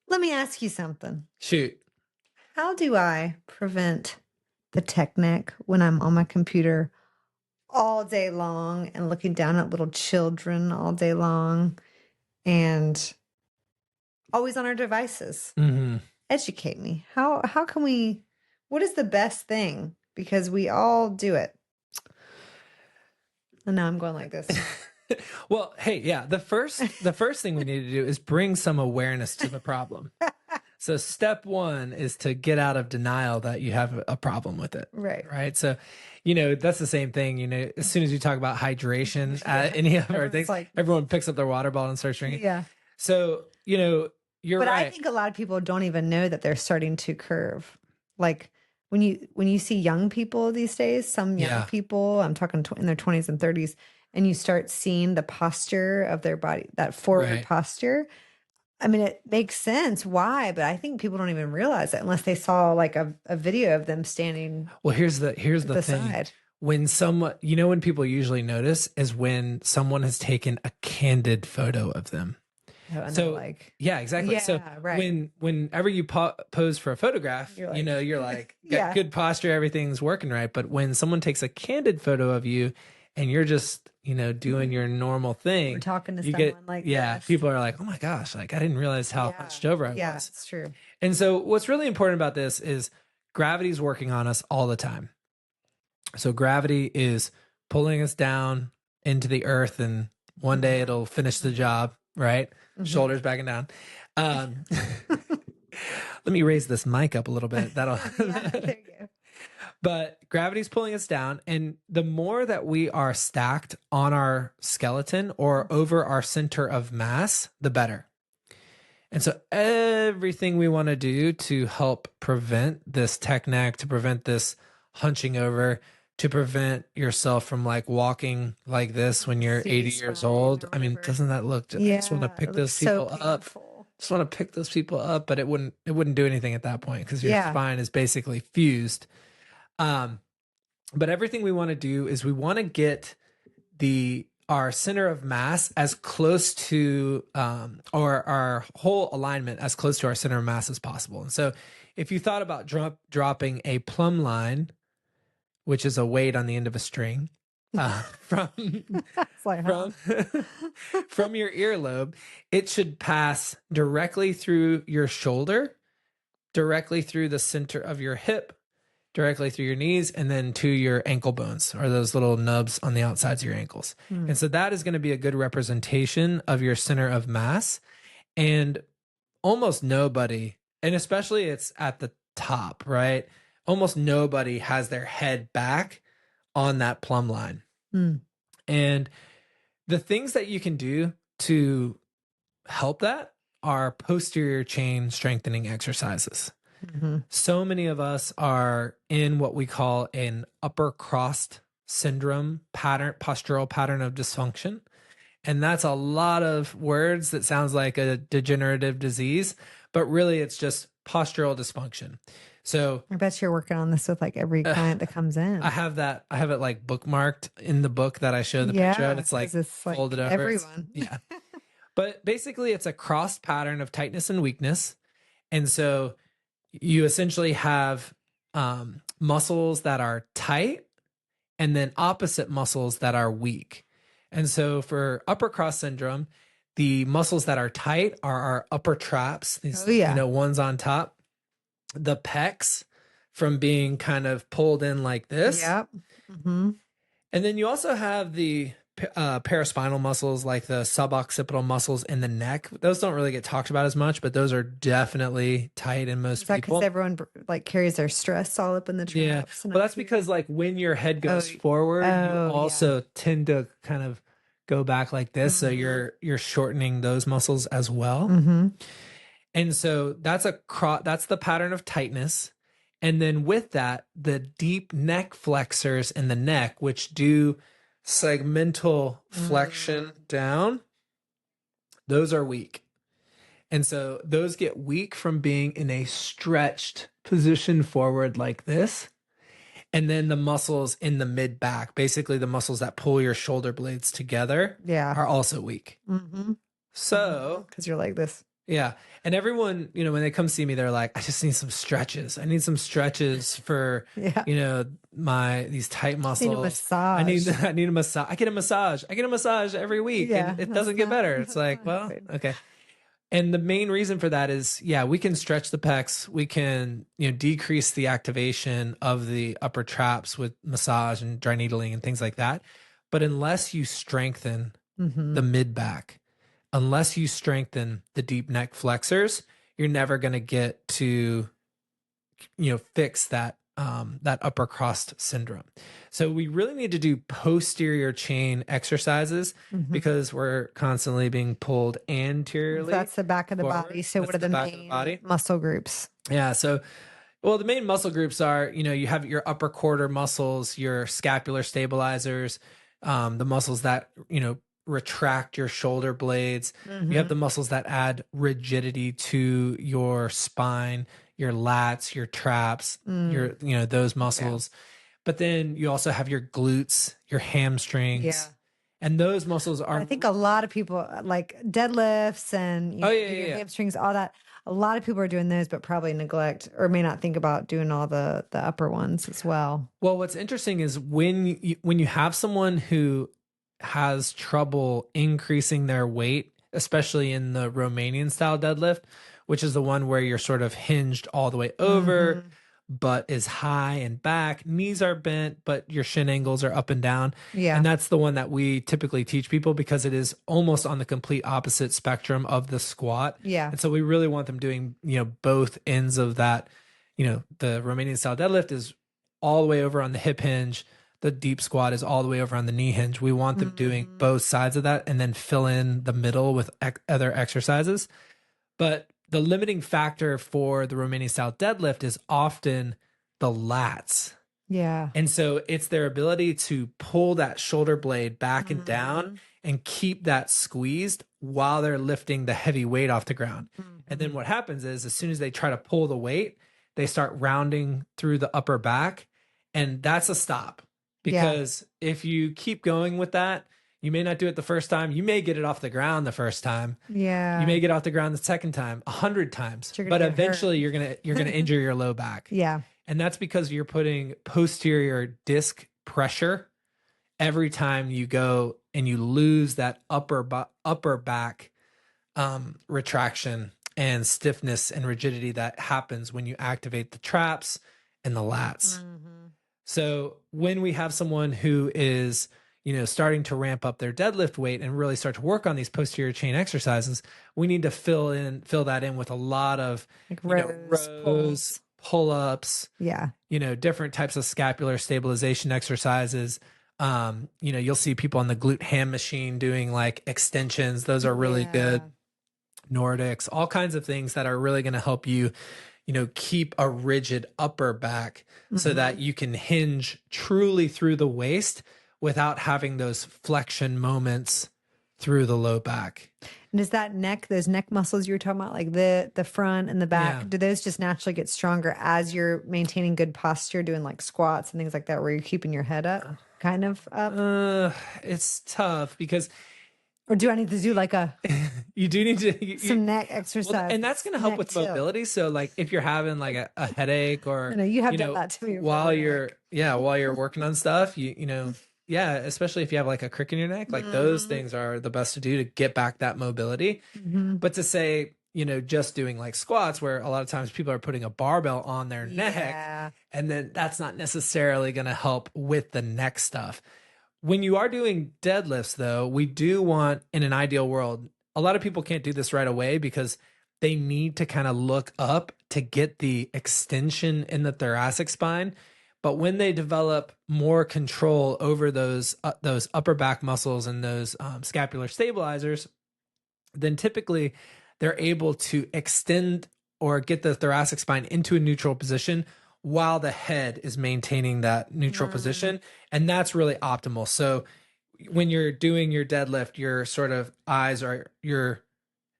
Let me ask you something. Shoot. How do I prevent the tech neck when I'm on my computer all day long and looking down at little children all day long and always on our devices? Hmm. Educate me. How can we what is the best thing? Because we all do it. And now I'm going like this. Well, hey, yeah, the first thing we need to do is bring some awareness to the problem. So step one is to get out of denial that you have a problem with it. Right. Right. So, that's the same thing. As soon as you talk about hydration at any of our Everyone's things, like, everyone picks up their water bottle and starts drinking. yeah. So, you're But I right. think a lot of people don't even know that they're starting to curve. Like when you see young people these days, some young Yeah. people, I'm talking in their 20s and 30s, and you start seeing the posture of their body, that forward Right. posture. I mean, it makes sense why, but I think people don't even realize it unless they saw like a video of them standing Well, here's the at the thing. side. When someone, when people usually notice is when someone has taken a candid photo of them. Oh, and they're So like, yeah, exactly. So yeah, right. whenever you pose for a photograph, You're like, you're like got yeah, good posture, everything's working right. But when someone takes a candid photo of you and you're just, doing your normal we're thing, talking to you get, someone like yeah, this. people are like, oh my gosh, like I didn't realize how Yeah, hunched over I yeah, was. it's true. And so what's really important about this is gravity's working on us all the time. So gravity is pulling us down into the earth, and one day it'll finish the job, right? Shoulders back and down. Let me raise this mic up a little bit. That'll. Yeah, there you go. But gravity's pulling us down, and the more that we are stacked on our skeleton or over our center of mass, the better. And so everything we want to do to help prevent this tech neck, to prevent this hunching over, to prevent yourself from like walking like this when you're 80 years old. I mean, doesn't that look, I just want to Yeah, pick it looks those so people up. painful. Just want to pick those people up, but it wouldn't do anything at that point because your Yeah. spine is basically fused. But everything we want to do is we want to get our center of mass as close to or our whole alignment as close to our center of mass as possible. And so if you thought about dropping a plumb line, which is a weight on the end of a string, from It's like, huh? from your earlobe, it should pass directly through your shoulder, directly through the center of your hip, directly through your knees, and then to your ankle bones, or those little nubs on the outsides of your ankles. And so that is going to be a good representation of your center of mass. And almost nobody, and especially it's at the top, right? Almost nobody has their head back on that plumb line. And the things that you can do to help that are posterior chain strengthening exercises. So many of us are in what we call an upper crossed syndrome postural pattern of dysfunction. And that's a lot of words that sounds like a degenerative disease, but really it's just postural dysfunction. So I bet you're working on this with like every client that comes in. I have it like bookmarked in the book that I show the picture of. It's like 'cause it's like folded over. everyone. Yeah. But basically it's a crossed pattern of tightness and weakness. And so you essentially have muscles that are tight and then opposite muscles that are weak. And so for upper cross syndrome, the muscles that are tight are our upper traps, these ones on top. The pecs from being kind of pulled in like this. Yep. And then you also have the paraspinal muscles, like the suboccipital muscles in the neck. Those don't really get talked about as much, but those are definitely tight in most Is that people. because everyone like carries their stress all up in the traps? Yeah. Well, that's because like when your head goes forward, you also tend to kind of go back like this. So you're shortening those muscles as well. And so that's the pattern of tightness. And then with that, the deep neck flexors in the neck, which do segmental flexion down, those are weak. And so those get weak from being in a stretched position forward like this. And then the muscles in the mid back, basically the muscles that pull your shoulder blades together, are also weak. So because you're like this. Yeah. And everyone, when they come see me, they're like, I just need some stretches. I need some stretches for, Yeah. these tight Just need a muscles. massage. I need a massage. I get a massage. I get a massage every week and Yeah, it doesn't get better. It's that's like, not well, happening. okay. And the main reason for that is, yeah, we can stretch the pecs. We can, decrease the activation of the upper traps with massage and dry needling and things like that. But unless you strengthen Mm-hmm. the mid back, unless you strengthen the deep neck flexors, you're never going to get to, fix that upper cross syndrome. So we really need to do posterior chain exercises Mm-hmm. because we're constantly being pulled anteriorly. That's the back of the forward. body. So That's what are the back of the main body. muscle groups? Yeah. So, well, the main muscle groups are, you have your upper quarter muscles, your scapular stabilizers, the muscles that, retract your shoulder blades. You have Mm-hmm. the muscles that add rigidity to your spine, your lats, your traps, your, those muscles. But then you also have your glutes, your hamstrings. Yeah. And those muscles But are, I think a lot of people like deadlifts and Oh, do yeah, your yeah. hamstrings, all that. A lot of people are doing those, but probably neglect or may not think about doing all the upper ones as well. Well, what's interesting is when you have someone who has trouble increasing their weight, especially in the Romanian style deadlift, which is the one where you're sort of hinged all the way over, Mhm. butt is high and back, knees are bent, but your shin angles are up and down. Yeah. And that's the one that we typically teach people because it is almost on the complete opposite spectrum of the squat. Yeah. And so we really want them doing, both ends of that. The Romanian style deadlift is all the way over on the hip hinge. The deep squat is all the way over on the knee hinge. We want them doing Mhm. both sides of that and then fill in the middle with other exercises. But the limiting factor for the Romanian style deadlift is often the lats. Yeah. And so it's their ability to pull that shoulder blade back and down and keep that squeezed while they're lifting the heavy weight off the ground. And then what happens is as soon as they try to pull the weight, they start rounding through the upper back. And that's a stop because if you keep going with that, you may not do it the first time. You may get it off the ground the first time. Yeah. You may get off the ground the second time, 100 times, but eventually you're going to injure your low back. Yeah. And that's because you're putting posterior disc pressure every time you go and you lose that upper back retraction and stiffness and rigidity that happens when you activate the traps and the lats. So when we have someone who is, starting to ramp up their deadlift weight and really start to work on these posterior chain exercises, we need to fill that in with a lot of Like rows, pull-ups, Yeah. different types of scapular stabilization exercises. You'll see people on the glute ham machine doing like extensions. Those are really good. Nordics, all kinds of things that are really going to help you, keep a rigid upper back so that you can hinge truly through the waist without having those flexion moments through the low back. And is that those neck muscles you were talking about, like the front and the back, do those just naturally get stronger as you're maintaining good posture, doing like squats and things like that, where you're keeping your head up, kind of up? It's tough because, or do I need to do like you do need to some neck exercise? Well, and that's going to help with mobility. So like if you're having like a headache or, you have done that to me while you're working on stuff, especially if you have like a crick in your neck, like those things are the best to do to get back that mobility. But to say, just doing like squats where a lot of times people are putting a barbell on their neck and then that's not necessarily going to help with the neck stuff. When you are doing deadlifts though, we do want, in an ideal world, a lot of people can't do this right away because they need to kind of look up to get the extension in the thoracic spine. But when they develop more control over those upper back muscles and those scapular stabilizers, then typically they're able to extend or get the thoracic spine into a neutral position while the head is maintaining that neutral position. And that's really optimal. So when you're doing your deadlift, your sort of your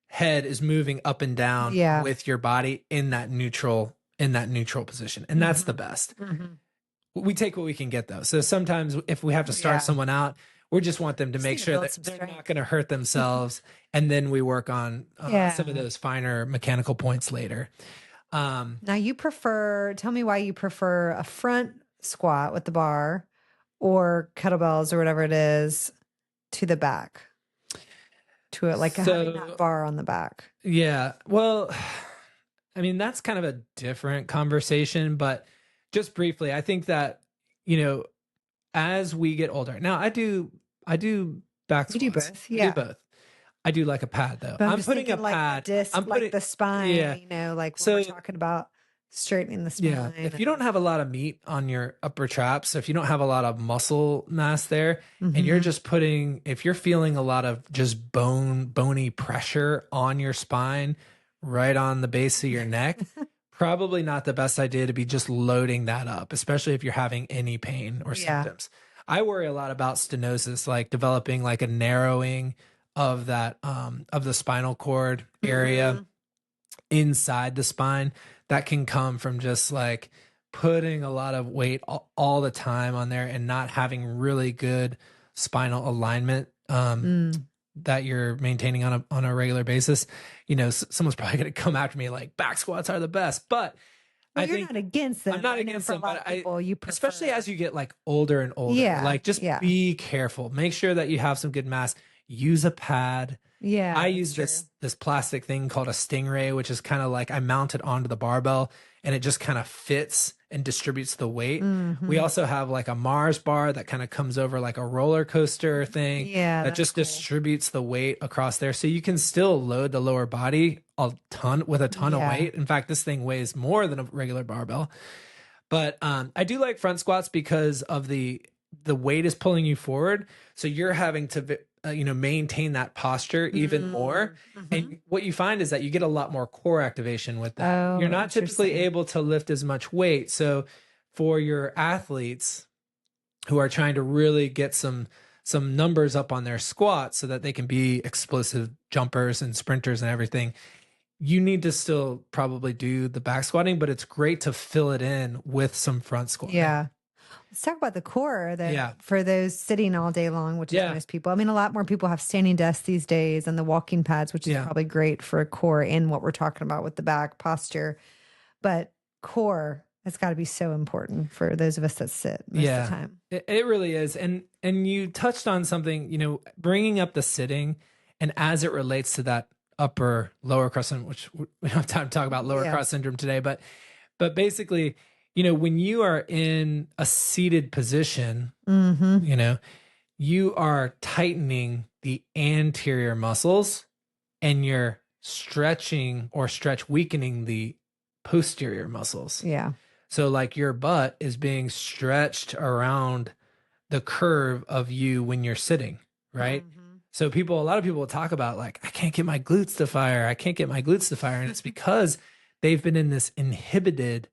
head is moving up and down with your body in that neutral position. And that's the best. We take what we can get though. So sometimes if we have to start someone out, We just want them to Just make need to sure build that some they're strength. not going to hurt themselves. And then we work on some of Yeah. those finer mechanical points later. Now tell me why you prefer a front squat with the bar or kettlebells or whatever it is to the back, to it, like having that So, bar on the back. yeah, well, I mean, that's kind of a different conversation, but just briefly, I think that, you know, as we get older, now I do back You do squats. both. I do Yeah. both. I do like a pad though. But I'm I'm just putting a thinking like the pad. disc, I'm like putting, the spine, yeah. like when we're So talking about straightening the yeah, spine. if you don't have a lot of meat on your upper traps, so if you don't have a lot of muscle mass there, and you're Mhm. just if you're feeling a lot of just bony pressure on your spine, right on the base of your neck, probably not the best idea to be just loading that up, especially if you're having any pain or Yeah. symptoms. I worry a lot about stenosis, like developing like a narrowing of that of the spinal cord area Mhm. inside the spine that can come from just like putting a lot of weight all the time on there and not having really good spinal alignment Mm. that you're maintaining on a regular basis. Someone's probably going to come after me like back squats are the best, but Well, I you're think not against them. I'm not I know against for a them, lot but of people, you prefer. especially as you get like older and older, Yeah. like just Yeah. be careful. Make sure that you have some good mass. Use a pad. Yeah. I that's use true. this plastic thing called a Stingray, which is kind of like I mount it onto the barbell and it just kind of fits and distributes the weight. We Mhm. also have like a Mars bar that kind of comes over like a roller coaster thing Yeah. that That's just cool. distributes the weight across there. So you can still load the lower body a ton of Yeah. weight. In fact, this thing weighs more than a regular barbell. But I do like front squats because of the weight is pulling you forward, so you're having to maintain that posture even more. Mhm. And what you find is that you get a lot more core activation with that. Oh, You're not typically interesting. able to lift as much weight. So for your athletes who are trying to really get some numbers up on their squats so that they can be explosive jumpers and sprinters and everything, you need to still probably do the back squatting, but it's great to fill it in with some front squatting. Yeah. Let's talk about the core though. Yeah. For those sitting all day long, which is Yeah. most people. I mean, a lot more people have standing desks these days and the walking pads, which is Yeah. probably great for a core and what we're talking about with the back posture. But core has got to be so important for those of us that sit most of the time. It really is. And you touched on something, bringing up the sitting and as it relates to that upper lower cross syndrome, which we don't have time to talk about lower Yeah. cross syndrome today, but basically, when you are in a seated position, Mhm. you are tightening the anterior muscles and you're stretching or stretch weakening the posterior muscles. Yeah. So like your butt is being stretched around the curve of you when you're sitting, right? Mhm. So a lot of people will talk about like, I can't get my glutes to fire. I can't get my glutes to fire. And it's because they've been in this inhibited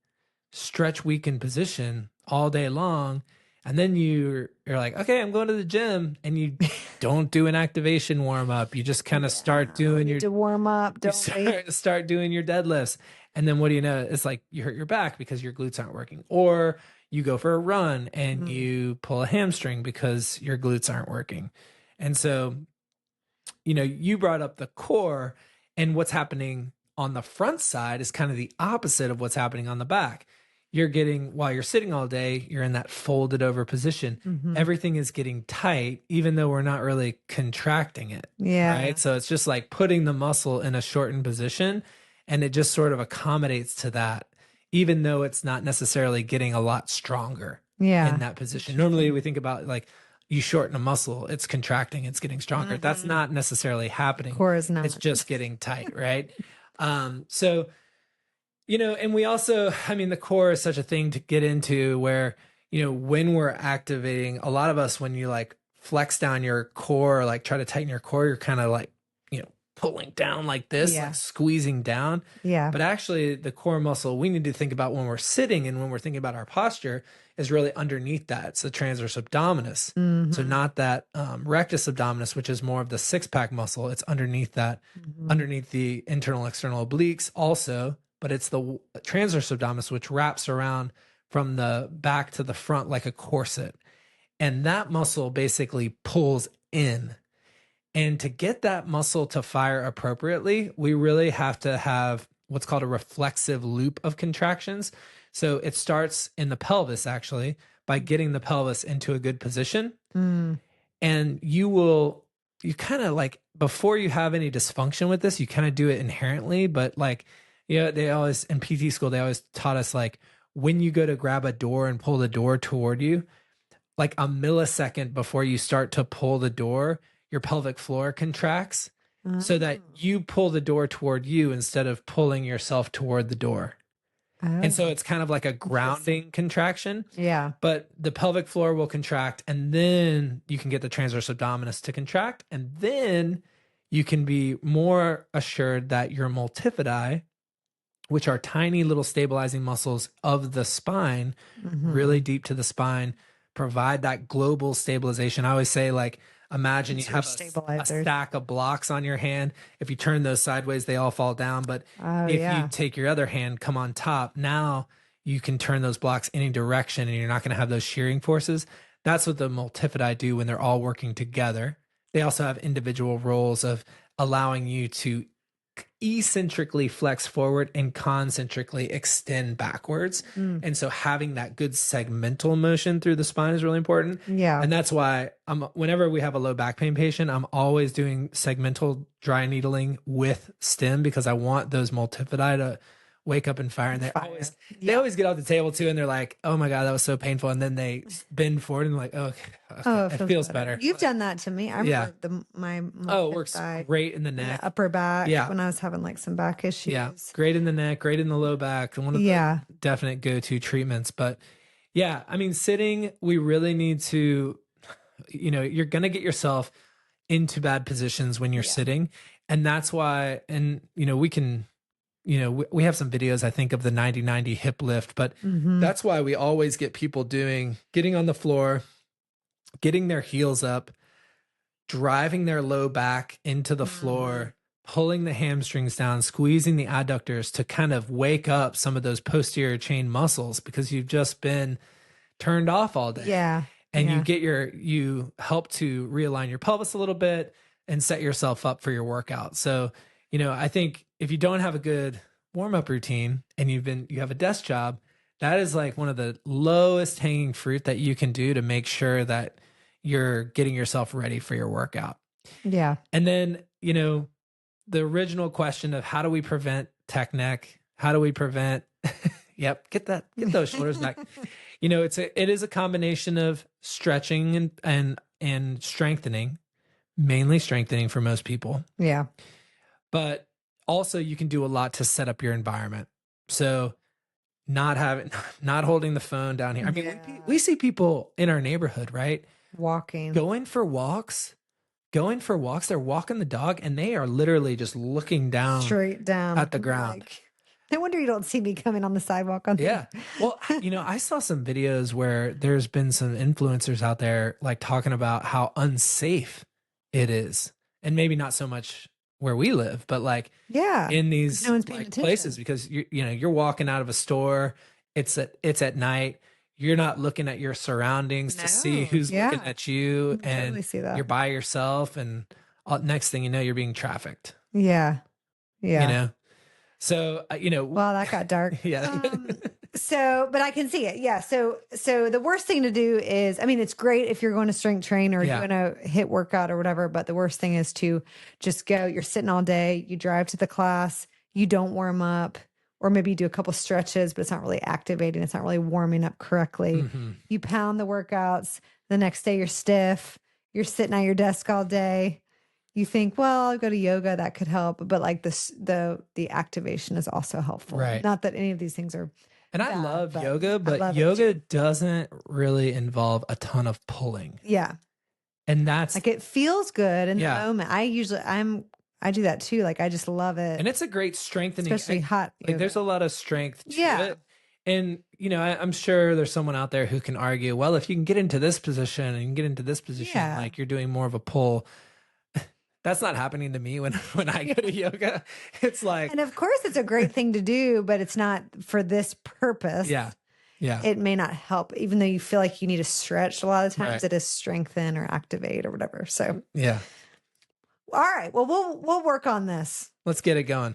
stretch weakened position all day long. And then you're like, okay, I'm going to the gym, and you don't do an activation warm up. You just kind of start doing We need to warm up, don't we? start doing your deadlifts. And then what do you know? It's like you hurt your back because your glutes aren't working. Or you go for a run and you pull a hamstring because your glutes aren't working. And so, you brought up the core, and what's happening on the front side is kind of the opposite of what's happening on the back. While you're sitting all day, you're in that folded over position. Mhm. Everything is getting tight, even though we're not really contracting it. Yeah. Right. So it's just like putting the muscle in a shortened position, and it just sort of accommodates to that, even though it's not necessarily getting a lot stronger Yeah. in that position. Normally we think about like you shorten a muscle, it's contracting, it's getting stronger. That's not necessarily happening. Core is not. It's just getting tight, right? So, and we also, I mean, the core is such a thing to get into where, when we're activating, a lot of us, when you like flex down your core, or like try to tighten your core, you're kind of like, pulling down like this, Yeah. like squeezing down. Yeah. But actually the core muscle we need to think about when we're sitting and when we're thinking about our posture is really underneath that. It's the transverse abdominis. Mhm. So not that rectus abdominis, which is more of the six-pack muscle. It's underneath that, underneath the internal external obliques also, but it's the transverse abdominis, which wraps around from the back to the front like a corset. and that muscle basically pulls in. And to get that muscle to fire appropriately, we really have to have what's called a reflexive loop of contractions. So it starts in the pelvis, actually, by getting the pelvis into a good position. Mm. And you kind of like, before you have any dysfunction with this, you kind of do it inherently. But like, they always, in PT school, they always taught us, like, when you go to grab a door and pull the door toward you, like a millisecond before you start to pull the door, your pelvic floor contracts so that you pull the door toward you instead of pulling yourself toward the door. And so it's kind of like a grounding contraction. Yeah. But the pelvic floor will contract, and then you can get the transverse abdominis to contract. And then you can be more assured that your multifidi, which are tiny little stabilizing muscles of the spine, really deep to the spine, provide that global stabilization. I always say, like, imagine you have a stack of blocks on your hand. If you turn those sideways, they all fall down. But if you take your other hand, come on top, now you can turn those blocks any direction and you're not going to have those shearing forces. That's what the multifidi do when they're all working together. They also have individual roles of allowing you to eccentrically flex forward and concentrically extend backwards. And so having that good segmental motion through the spine is really important. Yeah. And that's why whenever we have a low back pain patient, I'm always doing segmental dry needling with stem, because I want those multifidi to wake up and fire. And they always get off the table too, and they're like, oh my God, that was so painful. And then they bend forward and like, okay, it feels better. You've done that to me. I remember my it works great in the neck, upper back, Yeah. when I was having like some back issues. Yeah, great in the neck, great in the low back. One of the definite go-to treatments. But yeah, I mean, sitting, we really need to, you're going to get yourself into bad positions when you're sitting. And that's why, and we can, we have some videos, I think, of the 90-90 hip lift, but that's why we always get people getting on the floor, getting their heels up, driving their low back into the floor, pulling the hamstrings down, squeezing the adductors to kind of wake up some of those posterior chain muscles, because you've just been turned off all day. Yeah. And you help to realign your pelvis a little bit and set yourself up for your workout. So, I think if you don't have a good warm-up routine and you have a desk job, that is like one of the lowest hanging fruit that you can do to make sure that you're getting yourself ready for your workout. Yeah. And then, the original question of how do we prevent tech neck? How do we prevent, get those shoulders back. It is a combination of stretching and strengthening, mainly strengthening for most people. Yeah. But also you can do a lot to set up your environment. So not holding the phone down here. I mean, we see people in our neighborhood, right? Going for walks. They're walking the dog and they are literally just looking down straight down at the ground. Like, no wonder you don't see me coming on the sidewalk on Yeah. Well, I saw some videos where there's been some influencers out there like talking about how unsafe it is. And maybe not so much where we live, but like in these places, because you're walking out of a store, it's at night, you're not looking at your surroundings to see who's looking at you, and totally you're by yourself, and next thing you know, you're being trafficked. Yeah. So well, that got dark. But I can see it. Yeah. So the worst thing to do is, I mean, it's great if you're going to strength train or doing a HIIT workout or whatever, but the worst thing is to just go, you're sitting all day, you drive to the class, you don't warm up, or maybe you do a couple stretches, but it's not really activating. It's not really warming up correctly. You pound the workouts. The next day you're stiff. You're sitting at your desk all day. You think, well, I'll go to yoga. That could help. But like the activation is also helpful. Right. Not that any of these things are And I love yoga, but yoga doesn't really involve a ton of pulling. Yeah. And that's like, it feels good in the moment. I do that too. Like, I just love it. And it's a great strengthening. Especially hot yoga. Like, there's a lot of strength to it. And, I'm sure there's someone out there who can argue, well, if you can get into this position and you can get into this position, like you're doing more of a pull. That's not happening to me when I go to yoga. It's like, and of course it's a great thing to do, but it's not for this purpose. Yeah. Yeah. it may not help, even though you feel like you need to stretch. A lot of times Right. it is strengthen or activate or whatever. So, Yeah. all right. Well, we'll work on this. Let's get it going.